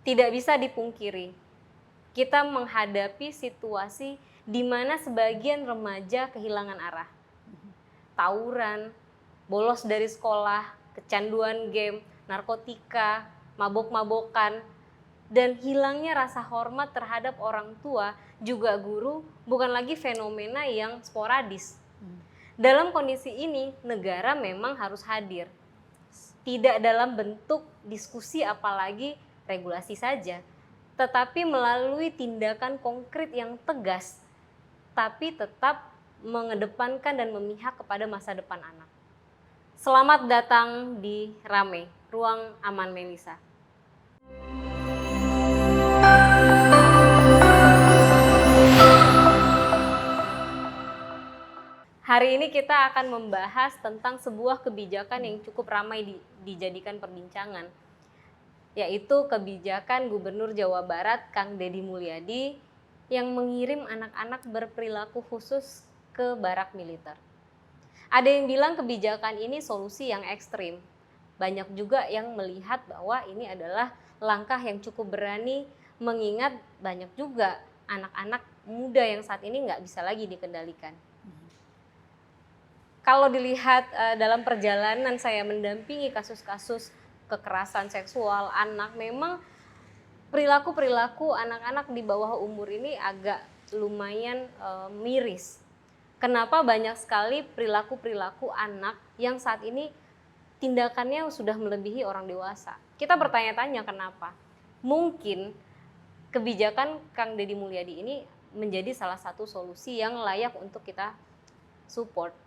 tidak bisa dipungkiri. Kita menghadapi situasi di mana sebagian remaja kehilangan arah. Tawuran, bolos dari sekolah, kecanduan game, narkotika, mabok-mabokan, dan hilangnya rasa hormat terhadap orang tua, juga guru, bukan lagi fenomena yang sporadis. Dalam kondisi ini, negara memang harus hadir. Tidak dalam bentuk diskusi apalagi regulasi saja, tetapi melalui tindakan konkret yang tegas, tapi tetap mengedepankan dan memihak kepada masa depan anak. Selamat datang di Rame, Ruang Aman Melisa. Hari ini kita akan membahas tentang sebuah kebijakan yang cukup ramai dijadikan perbincangan, yaitu kebijakan Gubernur Jawa Barat Kang Deddy Mulyadi yang mengirim anak-anak berperilaku khusus ke barak militer. Ada yang bilang kebijakan ini solusi yang ekstrim. Banyak juga yang melihat bahwa ini adalah langkah yang cukup berani, mengingat banyak juga anak-anak muda yang saat ini nggak bisa lagi dikendalikan. Kalau dilihat dalam perjalanan saya mendampingi kasus-kasus kekerasan seksual anak, memang perilaku-perilaku anak-anak di bawah umur ini agak lumayan miris. Kenapa banyak sekali perilaku-perilaku anak yang saat ini tindakannya sudah melebihi orang dewasa? Kita bertanya-tanya kenapa? Mungkin kebijakan Kang Deddy Mulyadi ini menjadi salah satu solusi yang layak untuk kita support.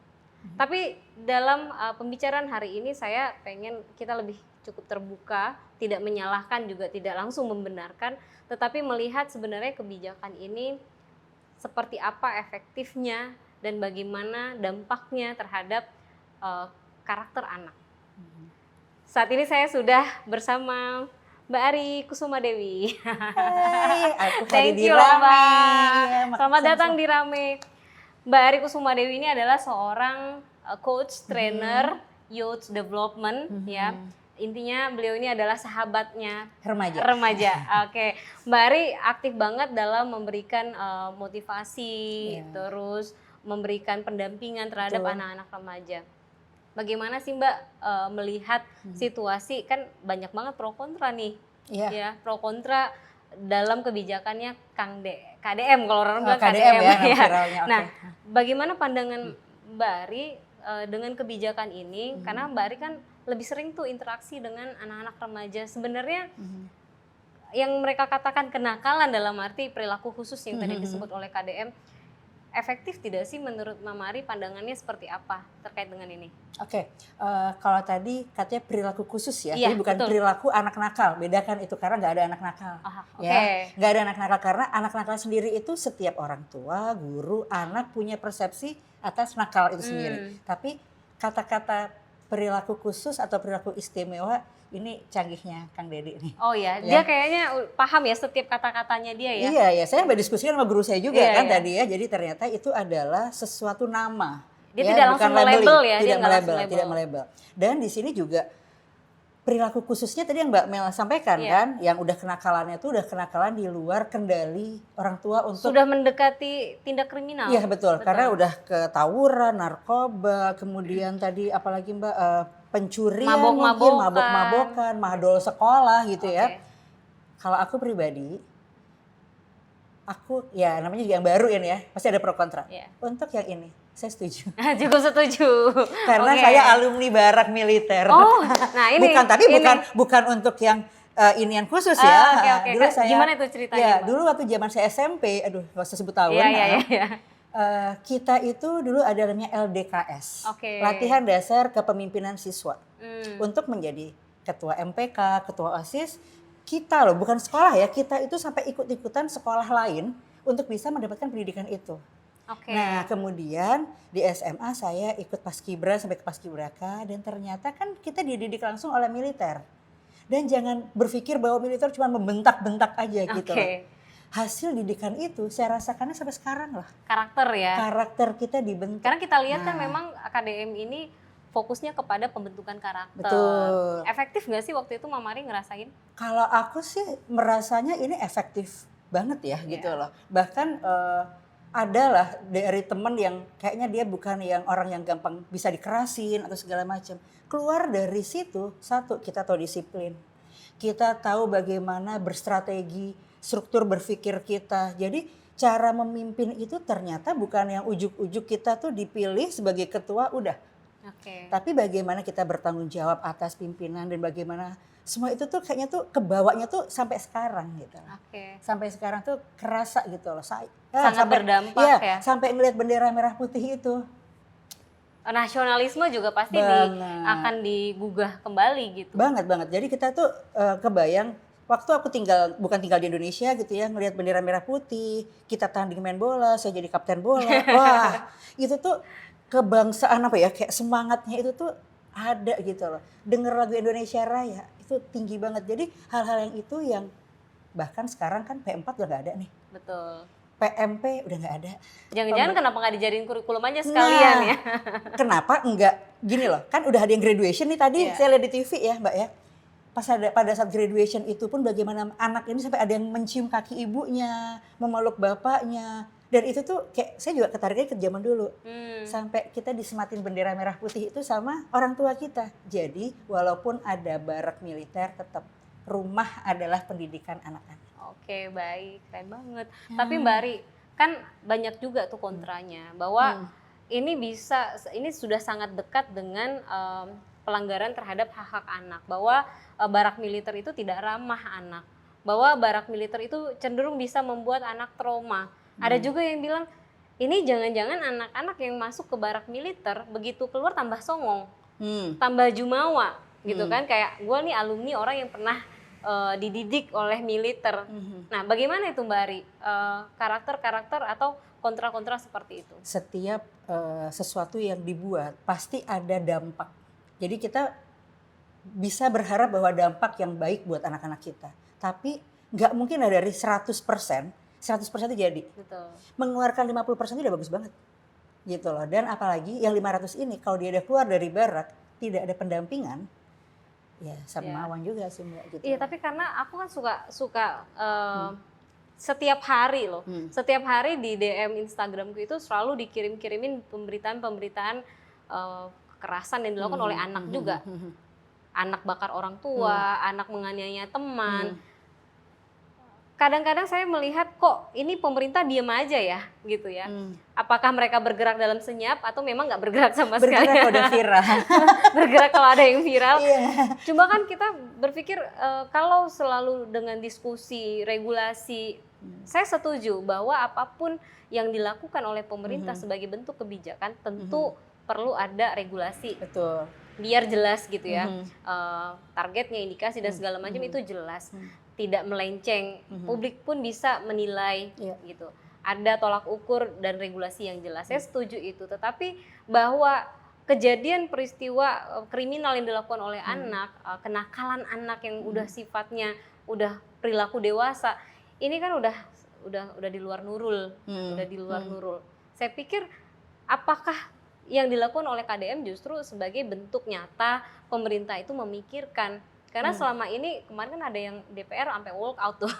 Tapi dalam pembicaraan hari ini saya pengen kita lebih cukup terbuka, tidak menyalahkan juga tidak langsung membenarkan, tetapi melihat sebenarnya kebijakan ini seperti apa efektifnya dan bagaimana dampaknya terhadap karakter anak. Saat ini saya sudah bersama Mbak Ari Kusuma Dewi. Hai, aku Thank you loh Mbak. Selamat datang di Rame. Mbak Ari Kusuma Dewi ini adalah seorang coach, trainer, youth development, ya. Intinya beliau ini adalah sahabatnya remaja. Oke. Mbak Ari aktif banget dalam memberikan motivasi, terus memberikan pendampingan terhadap anak-anak remaja. Bagaimana sih Mbak melihat situasi, kan banyak banget pro kontra nih, ya, pro kontra dalam kebijakannya KDM, kalau orang bilang KDM ya. Nah, bagaimana pandangan Mbak Ari dengan kebijakan ini? Karena Mbak Ari kan lebih sering tuh interaksi dengan anak-anak remaja. Sebenarnya yang mereka katakan kenakalan dalam arti perilaku khusus yang tadi disebut oleh KDM, efektif tidak sih menurut Mama Ari? Pandangannya seperti apa terkait dengan ini? Oke, kalau tadi katanya perilaku khusus ya, jadi bukan betul. Perilaku anak nakal, bedakan itu karena nggak ada anak nakal. Ya, nggak ada anak nakal karena anak nakal sendiri itu setiap orang tua, guru, anak punya persepsi atas nakal itu sendiri. Tapi kata-kata perilaku khusus atau perilaku istimewa ini canggihnya Kang Deddy nih. Oh ya, dia kayaknya paham ya setiap kata-katanya dia ya. Iya, saya berdiskusi sama guru saya juga tadi ya. Jadi ternyata itu adalah sesuatu nama. Dia tidak langsung melabel ya, tidak melabel. Dan di sini juga perilaku khususnya tadi yang Mbak Mel sampaikan kan, yang udah kenakalannya itu udah kenakalan di luar kendali orang tua untuk sudah mendekati tindak kriminal. Iya betul, karena udah ke tawuran, narkoba, kemudian tadi apalagi Mbak pencurian, mabok-mabokan, madol sekolah gitu ya. Kalau aku pribadi, aku ya namanya juga yang baru ini ya, pasti ada pro kontra. Untuk yang ini, saya setuju. Juga setuju. Karena saya alumni barak militer. Oh, nah ini. Bukan untuk yang inian khusus ya. Dulu saya, gimana itu ceritanya? Ya, dulu waktu zaman saya SMP, aduh nggak usah sebut tahun. Kita itu dulu ada namanya LDKS, latihan dasar kepemimpinan siswa, untuk menjadi ketua MPK, ketua OSIS. Kita loh, bukan sekolah ya, kita itu sampai ikut-ikutan sekolah lain untuk bisa mendapatkan pendidikan itu. Nah kemudian di SMA saya ikut Paskibra sampai ke Paskibraka, dan ternyata kan kita dididik langsung oleh militer. Dan jangan berpikir bahwa militer cuma membentak-bentak aja gitu loh. Hasil didikan itu saya rasakannya sampai sekarang lah. Karakter ya. Karakter kita dibentuk. Karena kita lihat kan memang KDM ini fokusnya kepada pembentukan karakter. Betul. Efektif nggak sih waktu itu Mama Mari ngerasain? Kalau aku sih merasanya ini efektif banget ya gitu loh. Bahkan adalah dari temen yang kayaknya dia bukan yang orang yang gampang bisa dikerasin atau segala macam. Keluar dari situ, satu, kita tahu disiplin. Kita tahu bagaimana berstrategi, struktur berpikir kita. Jadi cara memimpin itu ternyata bukan yang ujuk-ujuk kita tuh dipilih sebagai ketua udah. Tapi bagaimana kita bertanggung jawab atas pimpinan dan bagaimana semua itu tuh kayaknya tuh kebawanya tuh sampai sekarang gitu. Sampai sekarang tuh kerasa gitu loh. Sangat sampai, berdampak ya. Sampai ngelihat bendera merah putih itu. Nasionalisme juga pasti akan digugah kembali gitu. Banget. Jadi kita tuh kebayang waktu aku bukan tinggal di Indonesia gitu ya, ngelihat bendera merah putih, kita tanding main bola, saya jadi kapten bola. Wah, itu tuh kebangsaan apa ya, kayak semangatnya itu tuh ada gitu loh. Denger lagu Indonesia Raya itu tinggi banget. Jadi hal-hal yang itu yang bahkan sekarang kan P4 udah gak ada nih. Betul. PMP udah gak ada. Jangan-jangan kenapa gak dijadiin kurikulum aja sekalian ya? Kenapa enggak? Gini loh, kan udah ada yang graduation nih tadi saya lihat di TV ya Mbak ya. Pada saat graduation itu pun bagaimana anak ini sampai ada yang mencium kaki ibunya, memeluk bapaknya. Dan itu tuh kayak saya juga ketariknya ke zaman dulu. Sampai kita disematin bendera merah putih itu sama orang tua kita. Jadi walaupun ada barak militer tetap rumah adalah pendidikan anak-anak. Oke, baik, keren banget. Tapi Mbak Ari, kan banyak juga tuh kontranya bahwa ini sudah sangat dekat dengan pelanggaran terhadap hak-hak anak. Bahwa barak militer itu tidak ramah anak. Bahwa barak militer itu cenderung bisa membuat anak trauma. Ada juga yang bilang, ini jangan-jangan anak-anak yang masuk ke barak militer begitu keluar tambah songong, tambah jumawa gitu kan. Kayak gue nih alumni orang yang pernah dididik oleh militer. Nah bagaimana itu Mbak Ari, karakter-karakter atau kontra-kontra seperti itu? Setiap sesuatu yang dibuat pasti ada dampak. Jadi kita bisa berharap bahwa dampak yang baik buat anak-anak kita. Tapi nggak mungkin ada dari 100% itu jadi. Betul. Mengeluarkan 50% itu udah bagus banget. Gitu loh. Dan apalagi yang 500 ini kalau dia udah keluar dari barak, tidak ada pendampingan, ya sama awan juga sih Mbak. Gitu. Iya, tapi karena aku kan suka setiap hari loh. Setiap hari di DM Instagramku itu selalu dikirim-kirimin pemberitaan-pemberitaan kekerasan yang dilakukan oleh anak juga. Anak bakar orang tua, anak menganiaya teman. Kadang-kadang saya melihat kok ini pemerintah diam aja ya gitu ya. Apakah mereka bergerak dalam senyap atau memang nggak bergerak sama sekali? Bergerak kalau udah viral. Bergerak kalau ada yang viral. Cuma kan kita berpikir kalau selalu dengan diskusi, regulasi, saya setuju bahwa apapun yang dilakukan oleh pemerintah sebagai bentuk kebijakan tentu perlu ada regulasi. Betul. Biar jelas gitu ya, targetnya, indikasi dan segala macam itu jelas. Tidak melenceng, publik pun bisa menilai gitu. Ada tolak ukur dan regulasi yang jelas. Saya setuju itu. Tetapi bahwa kejadian peristiwa kriminal yang dilakukan oleh anak, kenakalan anak yang udah sifatnya udah perilaku dewasa, ini kan udah di luar nurul, udah di luar nurul. Saya pikir apakah yang dilakukan oleh KDM justru sebagai bentuk nyata pemerintah itu memikirkan. Karena selama ini kemarin kan ada yang DPR sampai walk out tuh,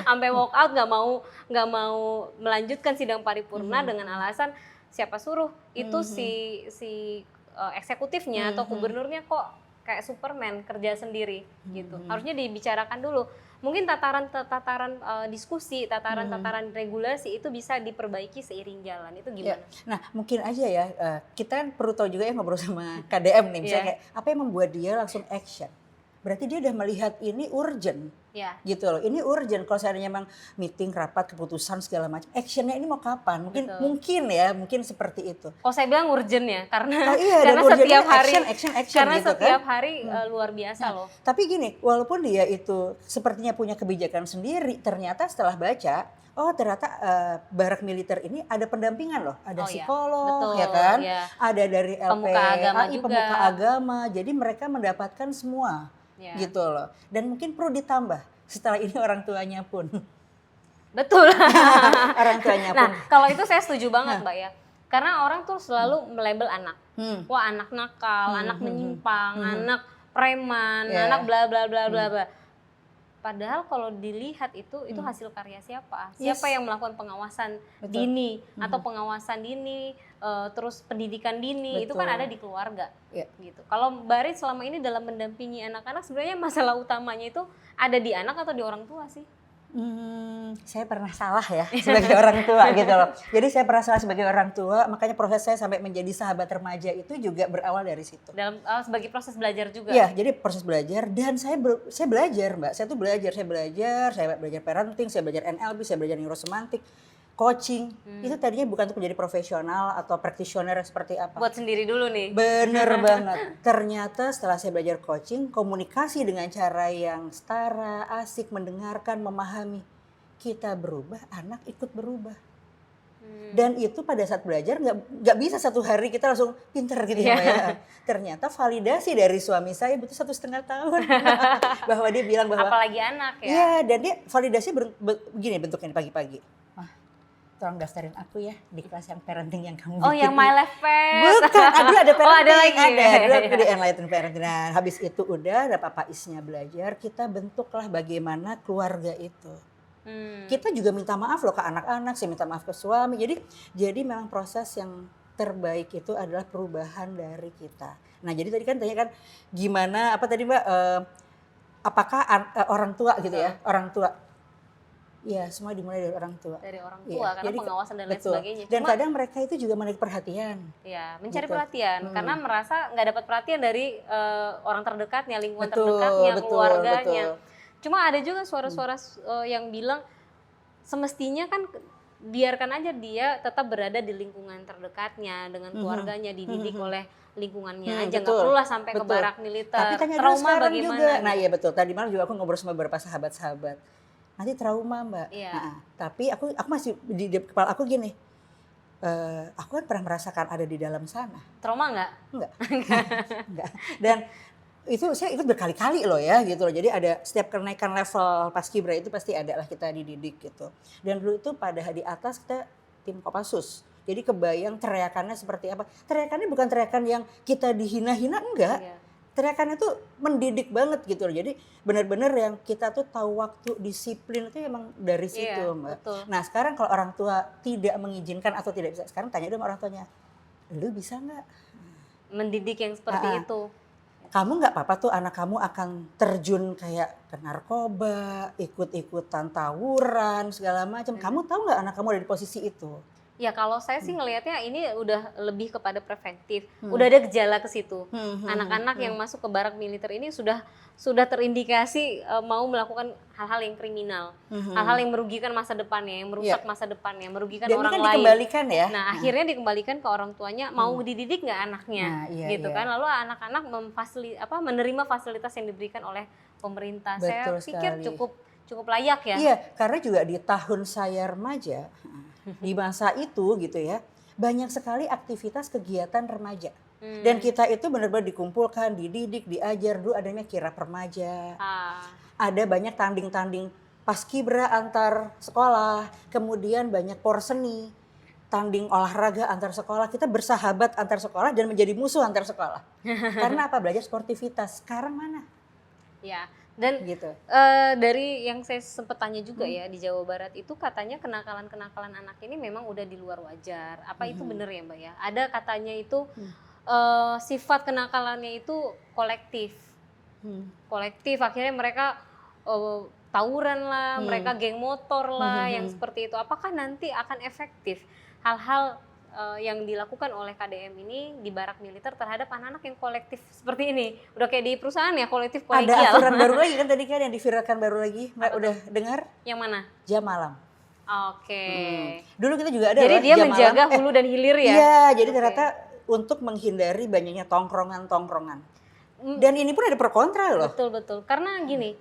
sampai walk out nggak mau melanjutkan sidang paripurna dengan alasan siapa suruh itu si eksekutifnya atau gubernurnya kok kayak Superman kerja sendiri gitu. Harusnya dibicarakan dulu. Mungkin tataran diskusi, tataran regulasi itu bisa diperbaiki seiring jalan. Itu gimana? Nah mungkin aja ya kita perlu tahu juga ya ngobrol sama KDM nih, misalnya kayak apa yang membuat dia langsung action. Berarti dia udah melihat ini urgent, gitu loh. Ini urgent. Kalau seandainya memang meeting, rapat, keputusan segala macam, actionnya ini mau kapan? Mungkin seperti itu. Oh saya bilang urgent ya, karena setiap hari, action karena gitu setiap kan? hari luar biasa loh. Tapi gini, walaupun dia itu sepertinya punya kebijakan sendiri, ternyata setelah baca, oh ternyata barak militer ini ada pendampingan loh, ada psikolog, ya kan? Ada dari LPAI, pemuka agama. Jadi mereka mendapatkan semua. Gitu loh. Dan mungkin perlu ditambah setelah ini orang tuanya pun. Betul. Orang tuanya pun. Nah kalau itu saya setuju banget Mbak ya. Karena orang tuh selalu melabel anak. Wah, anak nakal, anak menyimpang, anak preman, anak bla bla bla bla bla. Padahal kalau dilihat itu hasil karya siapa? Siapa yang melakukan pengawasan dini atau pengawasan dini, terus pendidikan dini, itu kan ada di keluarga. Gitu. Kalau Mbak Rit selama ini dalam mendampingi anak-anak, sebenarnya masalah utamanya itu ada di anak atau di orang tua sih? Saya pernah salah ya sebagai orang tua gitu loh. Jadi saya pernah salah sebagai orang tua, makanya proses saya sampai menjadi sahabat remaja itu juga berawal dari situ. Dalam sebagai proses belajar juga? Iya, jadi proses belajar dan saya belajar Mbak. Saya belajar parenting, saya belajar NLP, saya belajar neurosemantik, coaching. Itu tadinya bukan untuk menjadi profesional atau practitioner seperti apa. Buat sendiri dulu nih. Bener banget. Ternyata setelah saya belajar coaching, komunikasi dengan cara yang setara, asik, mendengarkan, memahami. Kita berubah, anak ikut berubah. Dan itu pada saat belajar nggak bisa satu hari kita langsung pinter gitu ya. Ternyata validasi dari suami saya butuh 1,5 tahun. Bahwa dia bilang bahwa. Apalagi anak ya. Iya, dan dia validasi begini bentuknya pagi-pagi. Tolong daftarin aku ya di kelas yang parenting yang kamu bikin. Oh, yang My Life Pet. Bukan, ada parenting. Oh, ada lagi. Ada di Enlighten Parenting. Nah, habis itu udah ada Papa Isnya belajar, kita bentuklah bagaimana keluarga itu. Kita juga minta maaf loh ke anak-anak, saya minta maaf ke suami. Jadi memang proses yang terbaik itu adalah perubahan dari kita. Nah, jadi tadi kan tanya kan gimana apa tadi Mbak apakah orang tua gitu ya, orang tua. Ya, semua dimulai dari orang tua. Dari orang tua, karena jadi, pengawasan dan lain sebagainya. Dan kadang mereka itu juga menarik perhatian. Iya, mencari perhatian. Karena merasa nggak dapat perhatian dari orang terdekatnya, lingkungan terdekatnya, keluarganya. Cuma ada juga suara-suara yang bilang, semestinya kan biarkan aja dia tetap berada di lingkungan terdekatnya, dengan keluarganya, dididik oleh lingkungannya aja. Nggak perlulah sampai ke barak militer. Tapi tanya trauma bagaimana? Juga. Nah iya betul, tadi malam juga aku ngobrol sama beberapa sahabat-sahabat. Nanti trauma Mbak. Iya. Tapi aku masih di kepala aku gini. Aku kan pernah merasakan ada di dalam sana. Trauma nggak? Enggak. Dan itu saya ikut berkali-kali loh ya gitu loh. Jadi ada setiap kenaikan level paskibra itu pasti ada lah kita dididik gitu. Dan dulu itu pada di atas kita tim Kopassus. Jadi kebayang teriakannya seperti apa. Teriakannya bukan teriakan yang kita dihina-hina, enggak. Iya. Teriakannya tuh mendidik banget gitu loh. Jadi benar-benar yang kita tuh tahu waktu, disiplin itu emang dari situ Mbak. Betul. Nah sekarang kalau orang tua tidak mengizinkan atau tidak bisa, sekarang tanya dong orang tuanya, lu bisa nggak? Mendidik yang seperti itu. Kamu nggak apa-apa tuh anak kamu akan terjun kayak ke narkoba, ikut-ikutan tawuran segala macam. Kamu tahu nggak anak kamu ada di posisi itu? Ya kalau saya sih ngelihatnya ini udah lebih kepada preventif. Udah ada gejala ke situ. Anak-anak yang masuk ke barak militer ini sudah terindikasi mau melakukan hal-hal yang kriminal. Hal-hal yang merugikan masa depannya, yang merusak masa depannya, merugikan orang lain. Dan dikembalikan ya. Nah, akhirnya dikembalikan ke orang tuanya, mau dididik nggak anaknya? Gitu kan. Lalu anak-anak menerima fasilitas yang diberikan oleh pemerintah. Betul saya pikir sekali. cukup layak ya. Iya, karena juga di tahun saya remaja, di masa itu gitu ya, banyak sekali aktivitas kegiatan remaja. Dan kita itu benar-benar dikumpulkan, dididik, diajar. Dulu adanya kirap remaja. Ada banyak tanding-tanding paskibra antar sekolah, kemudian banyak porseni, tanding olahraga antar sekolah. Kita bersahabat antar sekolah dan menjadi musuh antar sekolah. Karena apa? Belajar sportivitas. Sekarang mana? Ya. Dan gitu. Dari yang saya sempat tanya juga ya di Jawa Barat itu katanya kenakalan-kenakalan anak ini memang udah di luar wajar. Apa itu benar ya Mbak ya? Ada katanya itu sifat kenakalannya itu kolektif. Kolektif akhirnya mereka tawuran lah, mereka geng motor lah yang seperti itu. Apakah nanti akan efektif hal-hal yang dilakukan oleh KDM ini di barak militer terhadap anak-anak yang kolektif seperti ini? Udah kayak di perusahaan ya, kolektif kolegial. Ada aturan baru lagi kan tadi kan yang diviralkan baru lagi. Mbak udah dengar? Yang mana? Jam malam. Oke. Dulu kita juga ada. Jadi dia menjaga hulu dan hilir ya? Iya, jadi ternyata untuk menghindari banyaknya tongkrongan-tongkrongan. Dan ini pun ada pro kontra loh. Betul. Karena gini,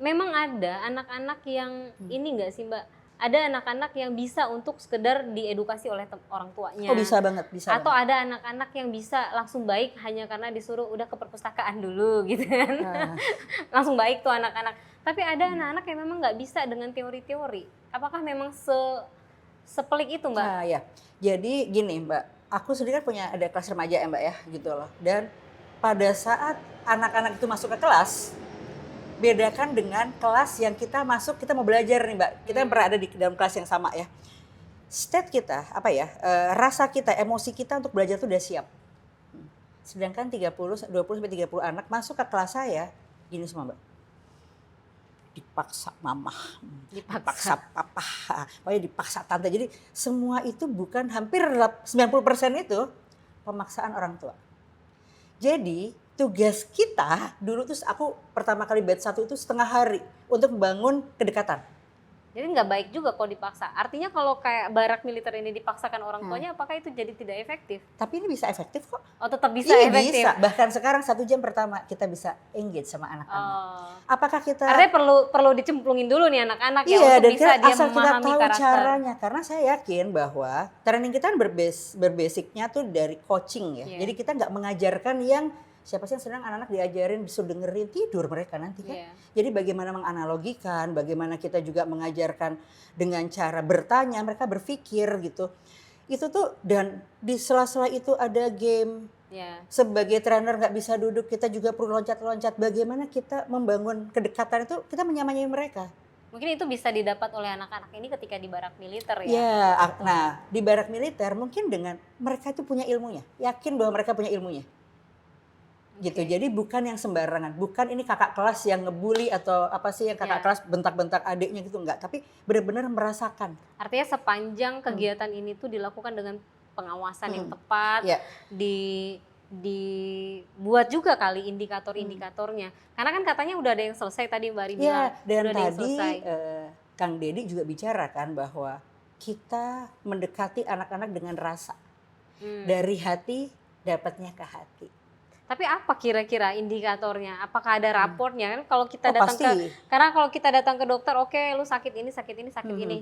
memang ada anak-anak yang ini enggak sih Mbak? Ada anak-anak yang bisa untuk sekedar diedukasi oleh orang tuanya. Oh bisa banget, bisa. Atau ada anak-anak yang bisa langsung baik hanya karena disuruh udah ke perpustakaan dulu gitu kan. Langsung baik tuh anak-anak. Tapi ada anak-anak yang memang nggak bisa dengan teori-teori. Apakah memang sepelik itu Mbak? Nah ya, jadi gini Mbak, aku sendiri kan punya ada kelas remaja ya Mbak ya gitu loh. Dan pada saat anak-anak itu masuk ke kelas, bedakan dengan kelas yang kita masuk, kita mau belajar nih Mbak. Kita pernah ada di dalam kelas yang sama ya. State kita, rasa kita, emosi kita untuk belajar itu udah siap. Sedangkan 20-30 anak masuk ke kelas saya, gini semua Mbak. Dipaksa mama, dipaksa papa, pokoknya dipaksa tante. Jadi semua itu bukan, hampir 90% itu pemaksaan orang tua. Jadi tugas kita dulu tuh, aku pertama kali batch 1 itu setengah hari untuk membangun kedekatan. Jadi nggak baik juga kalau dipaksa. Artinya kalau kayak barak militer ini dipaksakan orang tuanya, apakah itu jadi tidak efektif? Tapi ini bisa efektif kok. Oh tetap bisa efektif? Bisa, bahkan sekarang 1 jam pertama kita bisa engage sama anak-anak. Apakah kita... Artinya perlu dicemplungin dulu nih anak-anak ya untuk bisa dia asal memahami kita tahu karakter. Caranya. Karena saya yakin bahwa training kita berbasicnya tuh dari coaching ya. Jadi kita nggak mengajarkan yang siapa sih yang senang anak-anak diajarin disuruh dengerin, tidur mereka nanti kan. Jadi bagaimana menganalogikan, bagaimana kita juga mengajarkan dengan cara bertanya, mereka berpikir gitu. Itu tuh, dan di sela-sela itu ada game. Sebagai trainer nggak bisa duduk, kita juga perlu loncat-loncat. Bagaimana kita membangun kedekatan itu, kita menyamai mereka. Mungkin itu bisa didapat oleh anak-anak ini ketika di barak militer ya. Ya, nah di barak militer mungkin dengan mereka itu punya ilmunya, yakin bahwa mereka punya ilmunya. Gitu. Jadi bukan yang sembarangan, bukan ini kakak kelas yang ngebully atau apa sih yang kakak kelas bentak-bentak adiknya gitu, enggak, tapi benar-benar merasakan. Artinya sepanjang kegiatan ini tuh dilakukan dengan pengawasan yang tepat, dibuat juga kali indikator-indikatornya. Karena kan katanya udah ada yang selesai tadi Mbak Ari bilang, dan udah ada yang tadi selesai. Kang Deddy juga bicara kan bahwa kita mendekati anak-anak dengan rasa. Dari hati dapatnya ke hati. Tapi apa kira-kira indikatornya? Apakah ada rapornya? Kan kalau kita datang karena kalau kita datang ke dokter, oke, lu sakit ini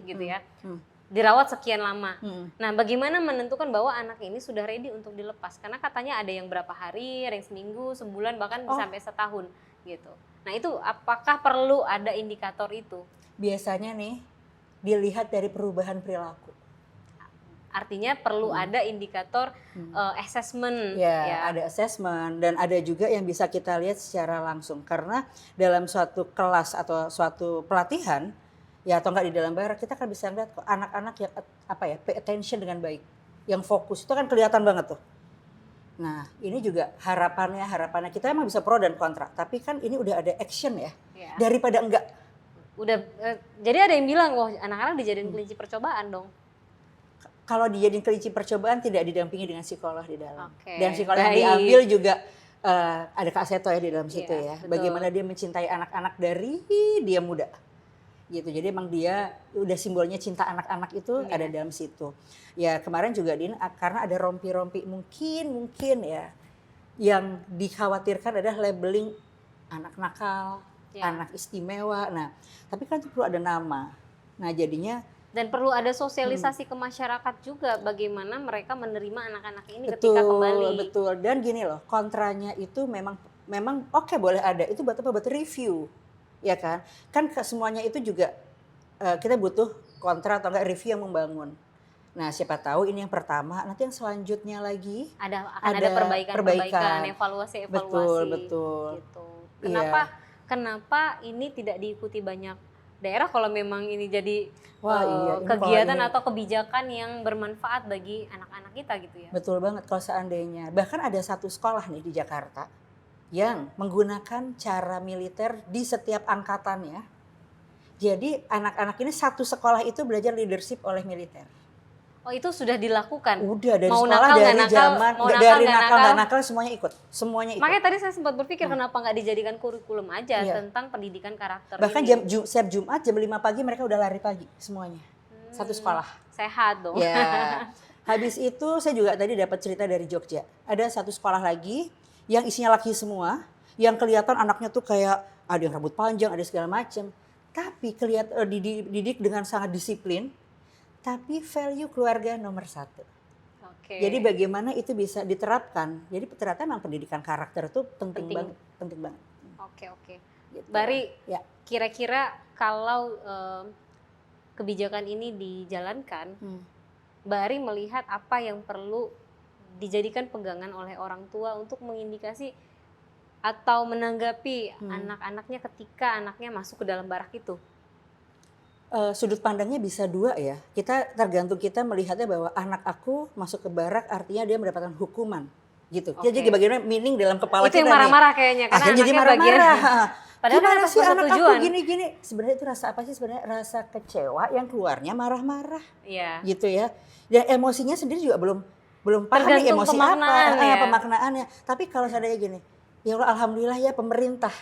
gitu ya. Dirawat sekian lama. Nah, bagaimana menentukan bahwa anak ini sudah ready untuk dilepas? Karena katanya ada yang berapa hari, ada yang seminggu, sebulan, bahkan sampai setahun gitu. Nah, itu apakah perlu ada indikator itu? Biasanya nih dilihat dari perubahan perilaku. Artinya perlu ada indikator assessment. Ada assessment, dan ada juga yang bisa kita lihat secara langsung. Karena dalam suatu kelas atau suatu pelatihan, ya atau enggak di dalam barak, kita kan bisa lihat kok anak-anak yang pay attention dengan baik. Yang fokus, itu kan kelihatan banget tuh. Nah ini juga harapannya kita emang bisa pro dan kontra. Tapi kan ini udah ada action ya, daripada enggak. Jadi ada yang bilang, wah anak-anak dijadiin kelinci percobaan dong. Kalau dijadiin kelinci percobaan tidak didampingi dengan psikolog di dalam. Dan psikolog yang diambil juga ada Kak Seto ya di dalam situ ya. Betul. Bagaimana dia mencintai anak-anak dari dia muda. Gitu. Jadi emang dia udah simbolnya cinta anak-anak itu ada dalam situ. Ya kemarin juga karena ada rompi-rompi mungkin ya yang dikhawatirkan adalah labeling anak nakal, anak istimewa. Nah, tapi kan itu perlu ada nama. Nah, jadinya dan perlu ada sosialisasi ke masyarakat juga bagaimana mereka menerima anak-anak ini ketika kembali. Betul. Dan gini loh, kontranya itu memang oke, boleh ada. Itu buat apa? Buat review. Ya kan? Kan semuanya itu juga kita butuh kontra atau enggak review yang membangun. Nah, siapa tahu ini yang pertama, nanti yang selanjutnya lagi akan ada perbaikan, evaluasi. Betul. Gitu. Kenapa ini tidak diikuti banyak daerah kalau memang ini jadi kegiatan atau kebijakan yang bermanfaat bagi anak-anak kita gitu ya? Betul banget kalau seandainya. Bahkan ada satu sekolah nih di Jakarta yang menggunakan cara militer di setiap angkatannya. Jadi anak-anak ini satu sekolah itu belajar leadership oleh militer. Oh itu sudah dilakukan? Udah dari sekolah, dari zaman, dari nakal nggak nakal semuanya ikut. Makanya tadi saya sempat berpikir kenapa nggak dijadikan kurikulum aja tentang pendidikan karakter bahkan ini. Setiap Jumat jam 5 pagi mereka udah lari pagi semuanya. Satu sekolah. Sehat dong. Ya. Habis itu saya juga tadi dapat cerita dari Jogja. Ada satu sekolah lagi yang isinya laki semua, yang kelihatan anaknya tuh kayak ada yang rambut panjang, ada segala macam. Tapi kelihatan dididik dengan sangat disiplin. Tapi value keluarga nomor 1. Jadi bagaimana itu bisa diterapkan. Jadi ternyata memang pendidikan karakter itu penting banget. Oke. Gitu. Bari, kira-kira kalau kebijakan ini dijalankan, Mbak Ari melihat apa yang perlu dijadikan pegangan oleh orang tua untuk mengindikasi atau menanggapi anak-anaknya ketika anaknya masuk ke dalam barak itu? Sudut pandangnya bisa dua ya. Kita tergantung kita melihatnya bahwa anak aku masuk ke barak artinya dia mendapatkan hukuman gitu. Jadi bagaimana meaning dalam kepala kita kita marah-marah kayaknya karena jadi marah-marah. Padahal gimana kan sih anak aku tujuan. gini-gini? Sebenarnya itu rasa apa sih sebenarnya? Rasa kecewa yang keluarnya marah-marah. Iya. Gitu ya. Dan emosinya sendiri juga belum paham nih emosi apa, pemaknaannya. Tapi kalau seandainya gini, ya Allah alhamdulillah ya pemerintah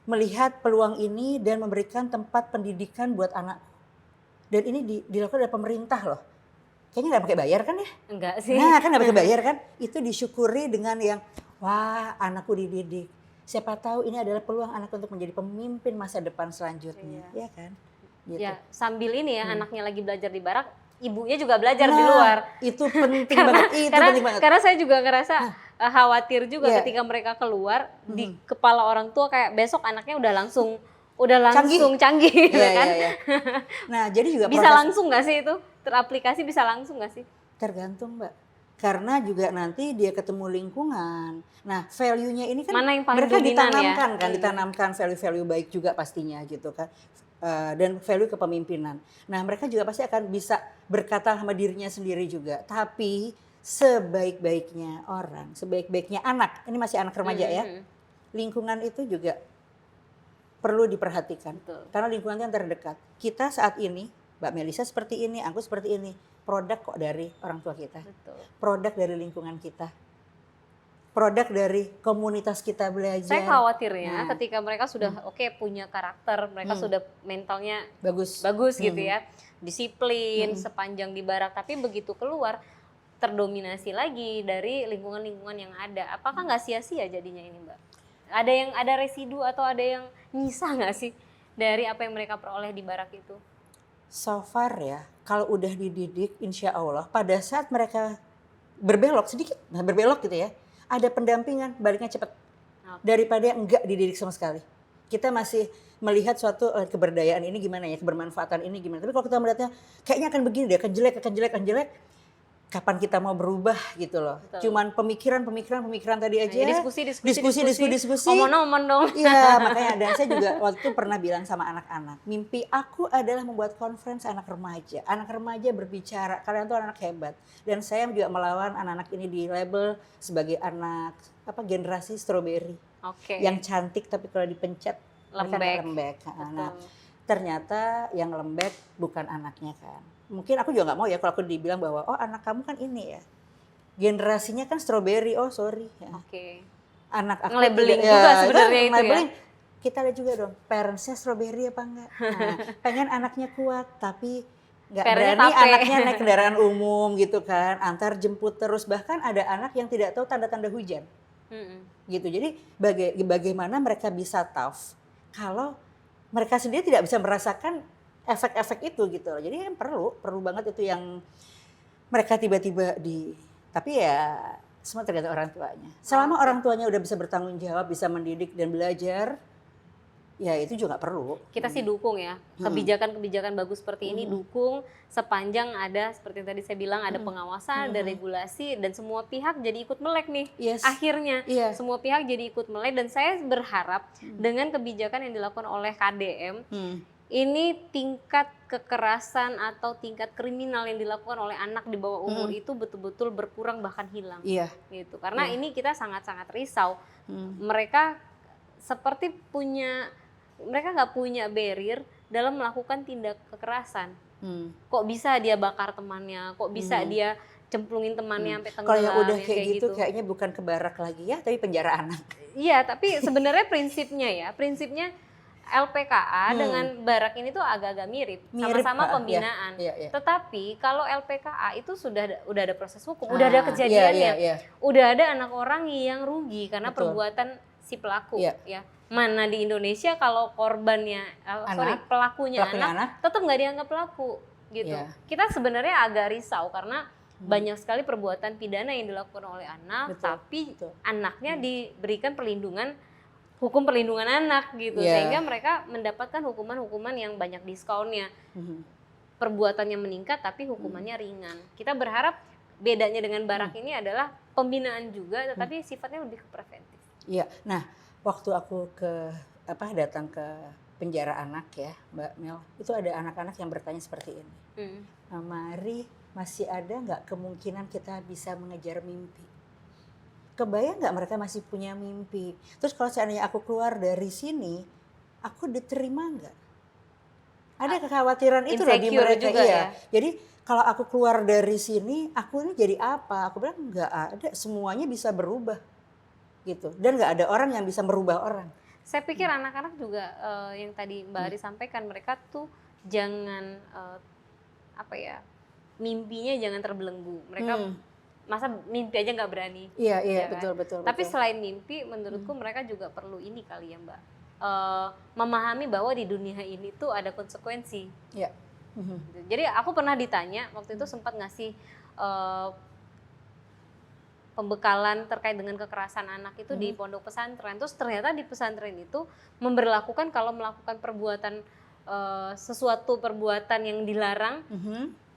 melihat peluang ini dan memberikan tempat pendidikan buat anak. Dan ini dilakukan oleh pemerintah loh. Kayaknya nggak pakai bayar kan ya? Enggak sih. Nah kan nggak pakai bayar kan? Itu disyukuri dengan yang, wah anakku dididik. Siapa tahu ini adalah peluang anak untuk menjadi pemimpin masa depan selanjutnya. Iya kan? Gitu. Ya sambil ini ya anaknya lagi belajar di barak, ibunya juga belajar di luar. Itu penting banget. Penting banget. Karena saya juga ngerasa khawatir juga ketika mereka keluar di kepala orang tua kayak besok anaknya udah langsung canggih gitu kan. Nah, jadi juga bisa langsung nggak sih itu? Teraplikasi bisa langsung nggak sih? Tergantung, Mbak. Karena juga nanti dia ketemu lingkungan. Nah, value-nya ini kan mana yang paling mereka ditanamkan kan, ditanamkan value-value baik juga pastinya gitu kan. Dan value kepemimpinan. Nah, mereka juga pasti akan bisa berkata sama dirinya sendiri juga. Tapi sebaik-baiknya orang, sebaik-baiknya anak, ini masih anak remaja ya, lingkungan itu juga perlu diperhatikan. Betul. Karena lingkungan yang terdekat. Kita saat ini, Mbak Melisa seperti ini, aku seperti ini, produk kok dari orang tua kita. Betul. Produk dari lingkungan kita. Produk dari komunitas kita belajar. Saya khawatirnya ketika mereka sudah punya karakter, mereka sudah mentalnya bagus gitu ya, disiplin sepanjang di barak, tapi begitu keluar terdominasi lagi dari lingkungan-lingkungan yang ada. Apakah nggak sia-sia jadinya ini, Mbak? Ada residu atau ada yang nyisa nggak sih dari apa yang mereka peroleh di barak itu? So far ya, kalau udah dididik, insya Allah pada saat mereka berbelok gitu ya, ada pendampingan, baliknya cepat. Daripada enggak dididik sama sekali. Kita masih melihat suatu keberdayaan ini gimana ya, kebermanfaatan ini gimana. Tapi kalau kita melihatnya kayaknya akan begini deh, akan jelek. Kapan kita mau berubah gitu loh. Betul. Cuman pemikiran tadi aja. Diskusi. Ngomong dong. Iya, makanya dan saya juga waktu itu pernah bilang sama anak-anak, mimpi aku adalah membuat conference anak remaja. Anak remaja berbicara, kalian tuh anak hebat. Dan saya juga melawan anak-anak ini di label sebagai anak generasi strawberry. Yang cantik tapi kalau dipencet lembek. Nah, ternyata yang lembek bukan anaknya kan. Mungkin aku juga nggak mau ya kalau aku dibilang bahwa anak kamu kan ini ya generasinya kan strawberry, sorry ya. Anak aku labeling juga sebenarnya itu ya. Kita lihat juga dong parentsnya strawberry apa enggak. Nah, pengen anaknya kuat tapi nggak berani anaknya naik kendaraan umum gitu kan, antar jemput terus, bahkan ada anak yang tidak tahu tanda-tanda hujan. Gitu. Jadi bagaimana mereka bisa tough kalau mereka sendiri tidak bisa merasakan efek-efek itu gitu loh. Jadi kan perlu banget itu yang mereka tiba-tiba tapi ya semua tergantung orang tuanya. Selama orang tuanya udah bisa bertanggung jawab, bisa mendidik dan belajar, ya itu juga perlu. Kita sih dukung ya, kebijakan-kebijakan bagus seperti ini dukung sepanjang ada seperti yang tadi saya bilang ada pengawasan, ada regulasi dan semua pihak jadi ikut melek nih. Akhirnya semua pihak jadi ikut melek dan saya berharap dengan kebijakan yang dilakukan oleh KDM ini tingkat kekerasan atau tingkat kriminal yang dilakukan oleh anak di bawah umur itu betul-betul berkurang bahkan hilang. Gitu. Karena ini kita sangat-sangat risau. Mereka seperti mereka nggak punya barrier dalam melakukan tindak kekerasan. Kok bisa dia bakar temannya? Kok bisa dia cemplungin temannya sampai tenggelam? Kalau yang udah kayak gitu kayaknya bukan ke barak lagi ya, tapi penjara anak. Iya, tapi sebenarnya prinsipnya LPKA dengan barak ini tuh agak-agak mirip sama-sama pembinaan. Tetapi kalau LPKA itu udah ada proses hukum, udah ada kejadiannya, udah ada anak orang yang rugi karena perbuatan si pelaku. Ya, mana di Indonesia kalau korbannya, pelakunya anak, tetap nggak dianggap pelaku, gitu. Kita sebenarnya agak risau karena banyak sekali perbuatan pidana yang dilakukan oleh anak, tapi anaknya diberikan hukum perlindungan anak gitu, sehingga mereka mendapatkan hukuman-hukuman yang banyak diskonnya. perbuatannya meningkat tapi hukumannya ringan. Kita berharap bedanya dengan Barak ini adalah pembinaan juga, tetapi sifatnya lebih ke preventif. Iya. Nah, waktu aku datang ke penjara anak ya, Mbak Mel, itu ada anak-anak yang bertanya seperti ini. Mari, masih ada nggak kemungkinan kita bisa mengejar mimpi? Kebayang nggak mereka masih punya mimpi? Terus kalau seandainya aku keluar dari sini, aku diterima nggak? Ada kekhawatiran itu loh di mereka juga, iya. Ya? Jadi kalau aku keluar dari sini, aku ini jadi apa? Aku bilang nggak ada, semuanya bisa berubah gitu. Dan nggak ada orang yang bisa merubah orang. Saya pikir anak-anak juga yang tadi Mbak Ari sampaikan, mereka tuh jangan mimpinya jangan terbelenggu. Mereka masa mimpi aja nggak berani. Iya ya betul. Tapi selain mimpi, menurutku mereka juga perlu ini kali ya Mbak, memahami bahwa di dunia ini tuh ada konsekuensi. Iya. Jadi aku pernah ditanya waktu itu, sempat ngasih pembekalan terkait dengan kekerasan anak itu di pondok pesantren. Terus ternyata di pesantren itu memberlakukan kalau melakukan perbuatan sesuatu perbuatan yang dilarang,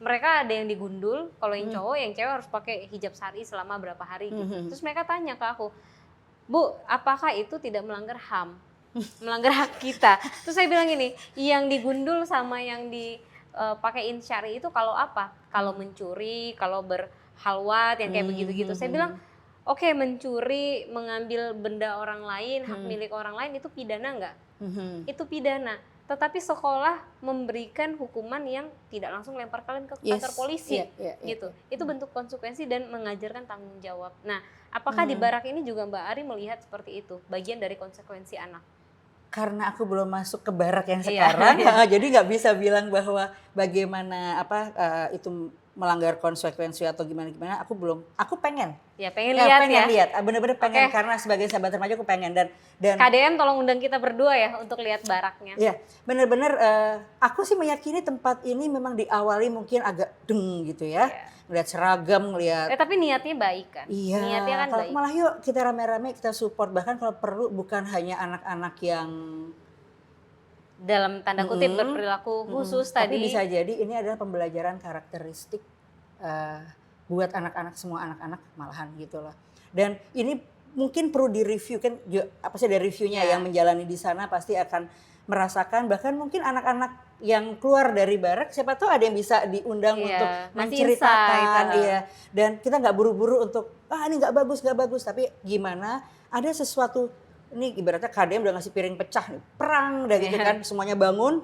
mereka ada yang digundul. Kalau yang cowok, yang cewek harus pakai hijab syar'i selama berapa hari gitu. Terus mereka tanya ke aku, Bu, apakah itu tidak melanggar HAM? Melanggar hak kita? Terus saya bilang gini, yang digundul sama yang dipakein syar'i itu kalau apa? Kalau mencuri, kalau berhalwat, yang kayak begitu-gitu. Saya bilang, oke, mencuri, mengambil benda orang lain, hak milik orang lain, itu pidana nggak? Itu pidana. Tetapi sekolah memberikan hukuman yang tidak langsung lempar kalian ke kantor polisi, gitu. Itu bentuk konsekuensi dan mengajarkan tanggung jawab. Nah, apakah di Barak ini juga Mbak Ari melihat seperti itu, bagian dari konsekuensi anak? Karena aku belum masuk ke Barak yang sekarang, jadi nggak bisa bilang bahwa bagaimana itu melanggar konsekuensi atau gimana. Aku pengen. Pengen lihat. Bener-bener pengen, karena sebagai sahabat remaja aku pengen dan KDM tolong undang kita berdua ya untuk lihat Baraknya. Iya, bener-bener aku sih meyakini tempat ini memang diawali mungkin agak deng gitu ya. Ngeliat seragam, ngeliat. Tapi niatnya baik kan? Iya. Niatnya kan baik. Malah yuk kita rame-rame, kita support, bahkan kalau perlu bukan hanya anak-anak yang dalam tanda kutip berperilaku khusus tadi. Tapi bisa jadi ini adalah pembelajaran karakteristik buat anak-anak, semua anak-anak malahan gitu loh. Dan ini mungkin perlu direview kan, apa sih dari reviewnya yang menjalani di sana pasti akan merasakan, bahkan mungkin anak-anak yang keluar dari Barak siapa tahu ada yang bisa diundang untuk menceritakan, dan kita nggak buru-buru untuk ini nggak bagus, tapi gimana ada sesuatu. Ini ibaratnya KDM udah ngasih piring pecah nih, perang udah gitu kan, semuanya bangun,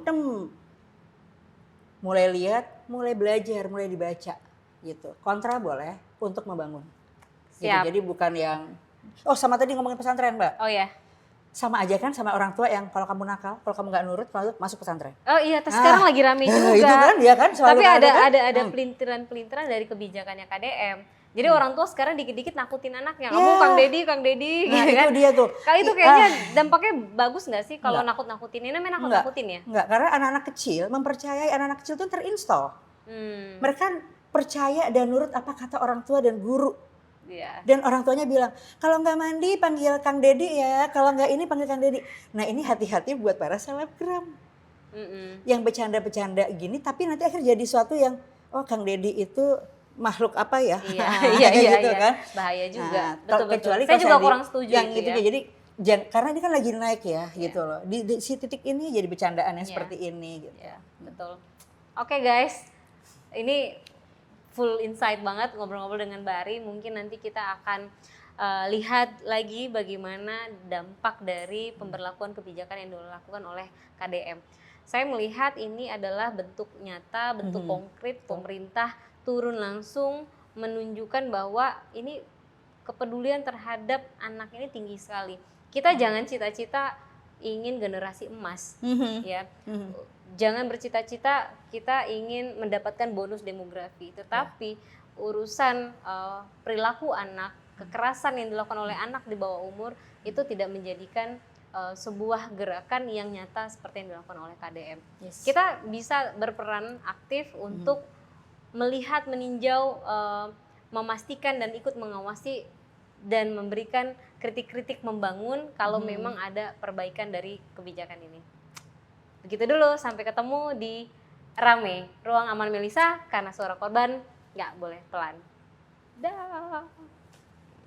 mulai lihat, mulai belajar, mulai dibaca gitu. Kontra boleh untuk membangun. Gitu. Jadi bukan yang sama tadi ngomongin pesantren, Mbak. Oh ya. Sama aja kan sama orang tua yang kalau kamu nakal, kalau kamu nggak nurut, masuk pesantren. Oh iya, sekarang lagi rame juga. Itu kan, ya kan. Tapi ada pelintiran-pelintiran dari kebijakannya KDM. Jadi orang tua sekarang dikit-dikit nakutin anaknya. Kamu Kang Dedi. Nah gitu itu dia tuh. Kali itu kayaknya dampaknya bagus nggak sih kalau nakut-nakutin? Ini namanya nakut-nakutin ya? Enggak, karena anak-anak kecil mempercayai anak-anak kecil itu terinstall. Mereka percaya dan nurut apa kata orang tua dan guru. Dan orang tuanya bilang, kalau nggak mandi panggil Kang Dedi ya, kalau nggak ini panggil Kang Dedi. Nah ini hati-hati buat para selebgram. Yang bercanda-bercanda gini, tapi nanti akhirnya jadi sesuatu yang, Kang Dedi itu makhluk apa ya? Iya, gitu kan. Bahaya juga. Betul. Kecuali saya juga kurang setuju yang itu ya. Jadi karena ini kan lagi naik ya, gitu loh. Di si titik ini jadi bercandaan yang seperti ini gitu. Betul. Oke guys, ini full insight banget ngobrol-ngobrol dengan Mbak Ari. Mungkin nanti kita akan lihat lagi bagaimana dampak dari pemberlakuan kebijakan yang dilakukan oleh KDM. Saya melihat ini adalah bentuk nyata, bentuk konkret pemerintah turun langsung menunjukkan bahwa ini kepedulian terhadap anak ini tinggi sekali. Kita jangan cita-cita ingin generasi emas, ya. Jangan bercita-cita kita ingin mendapatkan bonus demografi, tetapi urusan perilaku anak, kekerasan yang dilakukan oleh anak di bawah umur itu tidak menjadikan sebuah gerakan yang nyata seperti yang dilakukan oleh KDM. Kita bisa berperan aktif untuk melihat, meninjau, memastikan dan ikut mengawasi dan memberikan kritik-kritik membangun kalau memang ada perbaikan dari kebijakan ini. Begitu dulu, sampai ketemu di rame. Ruang aman Melisa karena suara korban nggak boleh pelan. Dah.